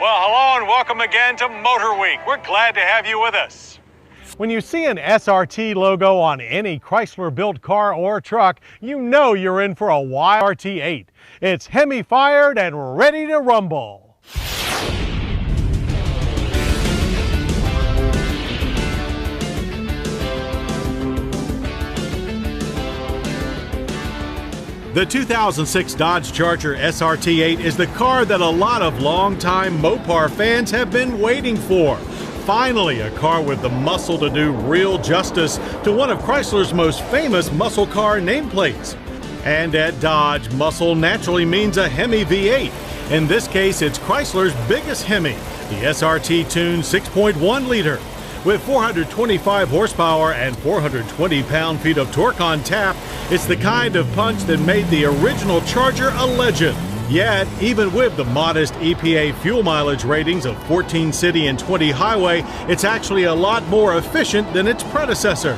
[SPEAKER 18] Well, hello and welcome again to Motor Week. We're glad to have you with us. When you see an SRT logo on any Chrysler-built car or truck, you know you're in for a YRT8. It's Hemi-fired and ready to rumble. The 2006 Dodge Charger SRT8 is the car that a lot of longtime Mopar fans have been waiting for. Finally, a car with the muscle to do real justice to one of Chrysler's most famous muscle car nameplates. And at Dodge, muscle naturally means a Hemi V8. In this case, it's Chrysler's biggest Hemi, the SRT tuned 6.1 liter. With 425 horsepower and 420 pound-feet of torque on tap, it's the kind of punch that made the original Charger a legend. Yet, even with the modest EPA fuel mileage ratings of 14 city and 20 highway, it's actually a lot more efficient than its predecessor.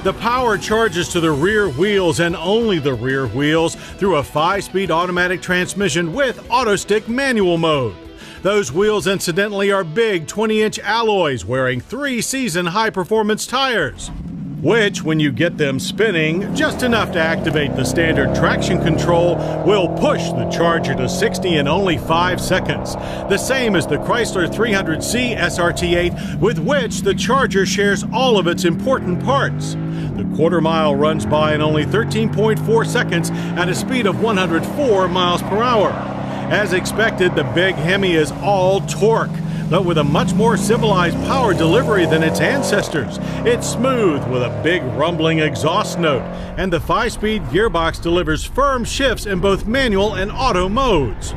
[SPEAKER 18] The power charges to the rear wheels and only the rear wheels through a 5-speed automatic transmission with auto-stick manual mode. Those wheels, incidentally, are big 20-inch alloys wearing 3-season high-performance tires, which, when you get them spinning, just enough to activate the standard traction control, will push the Charger to 60 in only 5 seconds. The same as the Chrysler 300C SRT8, with which the Charger shares all of its important parts. The quarter-mile runs by in only 13.4 seconds at a speed of 104 miles per hour. As expected, the big Hemi is all torque, but with a much more civilized power delivery than its ancestors. It's smooth with a big rumbling exhaust note, and the 5-speed gearbox delivers firm shifts in both manual and auto modes.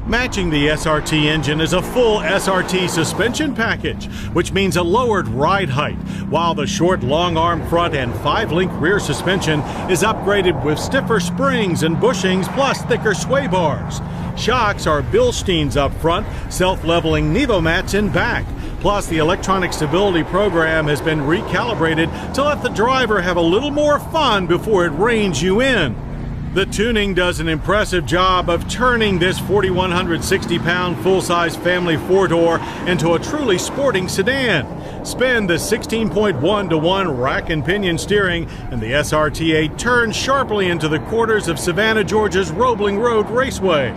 [SPEAKER 18] Matching the SRT engine is a full SRT suspension package, which means a lowered ride height, while the short long-arm front and 5-link rear suspension is upgraded with stiffer springs and bushings plus thicker sway bars. Shocks are Bilsteins up front, self-leveling Nevomats in back. Plus, the electronic stability program has been recalibrated to let the driver have a little more fun before it reins you in. The tuning does an impressive job of turning this 4,160-pound full-size family four-door into a truly sporting sedan. Spin the 16.1-to-1 rack and pinion steering, and the SRT8 turns sharply into the quarters of Savannah, Georgia's Roebling Road Raceway.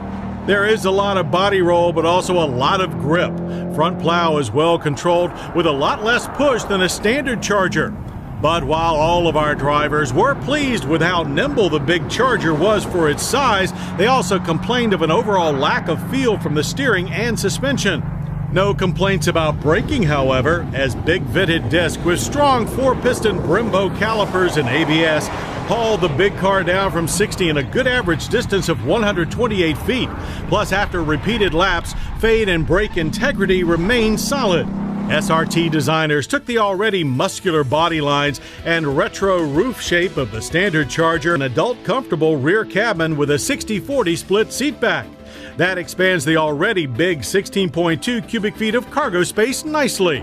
[SPEAKER 18] There is a lot of body roll, but also a lot of grip. Front plow is well controlled with a lot less push than a standard Charger. But while all of our drivers were pleased with how nimble the big Charger was for its size, they also complained of an overall lack of feel from the steering and suspension. No complaints about braking, however, as big vented disc with strong 4-piston Brembo calipers and ABS hauled the big car down from 60 in a good average distance of 128 feet. Plus, after repeated laps, fade and brake integrity remained solid. SRT designers took the already muscular body lines and retro roof shape of the standard Charger, an adult comfortable rear cabin with a 60-40 split seatback. That expands the already big 16.2 cubic feet of cargo space nicely.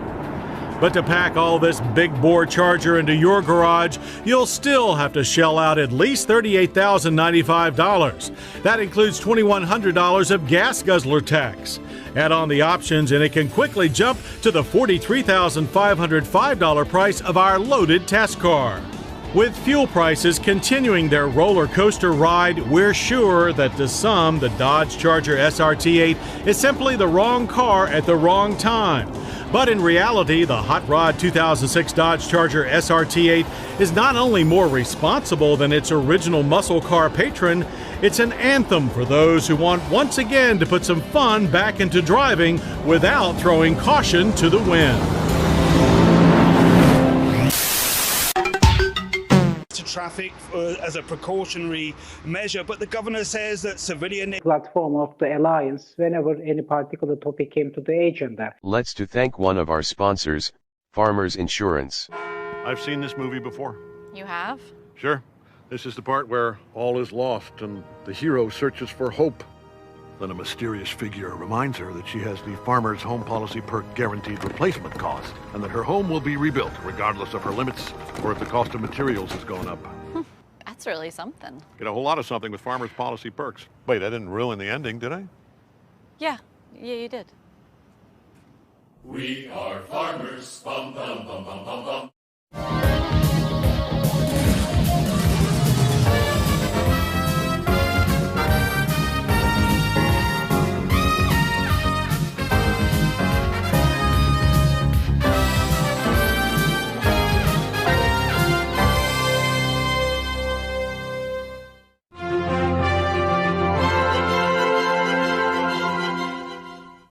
[SPEAKER 18] But to pack all this big bore Charger into your garage, you'll still have to shell out at least $38,095. That includes $2,100 of gas guzzler tax. Add on the options and it can quickly jump to the $43,505 price of our loaded test car. With fuel prices continuing their roller coaster ride, we're sure that to some, the Dodge Charger SRT8 is simply the wrong car at the wrong time. But in reality, the Hot Rod 2006 Dodge Charger SRT8 is not only more responsible than its original muscle car patron, it's an anthem for those who want once again to put some fun back into driving without throwing caution to the wind.
[SPEAKER 12] Traffic as a precautionary measure, but the governor says that civilian
[SPEAKER 15] platform of the alliance whenever any particular topic came to the agenda.
[SPEAKER 1] Let's to thank one of our sponsors, Farmers Insurance.
[SPEAKER 19] I've seen this movie before.
[SPEAKER 20] You have?
[SPEAKER 19] Sure. This is the part where all is lost and the hero searches for hope. Then a mysterious figure reminds her that she has the Farmer's Home Policy Perk Guaranteed Replacement Cost, and that her home will be rebuilt regardless of her limits or if the cost of materials has gone up.
[SPEAKER 20] That's really something.
[SPEAKER 19] Get a whole lot of something with Farmer's Policy Perks. Wait, I didn't ruin the ending, did I?
[SPEAKER 20] Yeah, you did.
[SPEAKER 21] We are farmers, bum bum bum bum bum bum.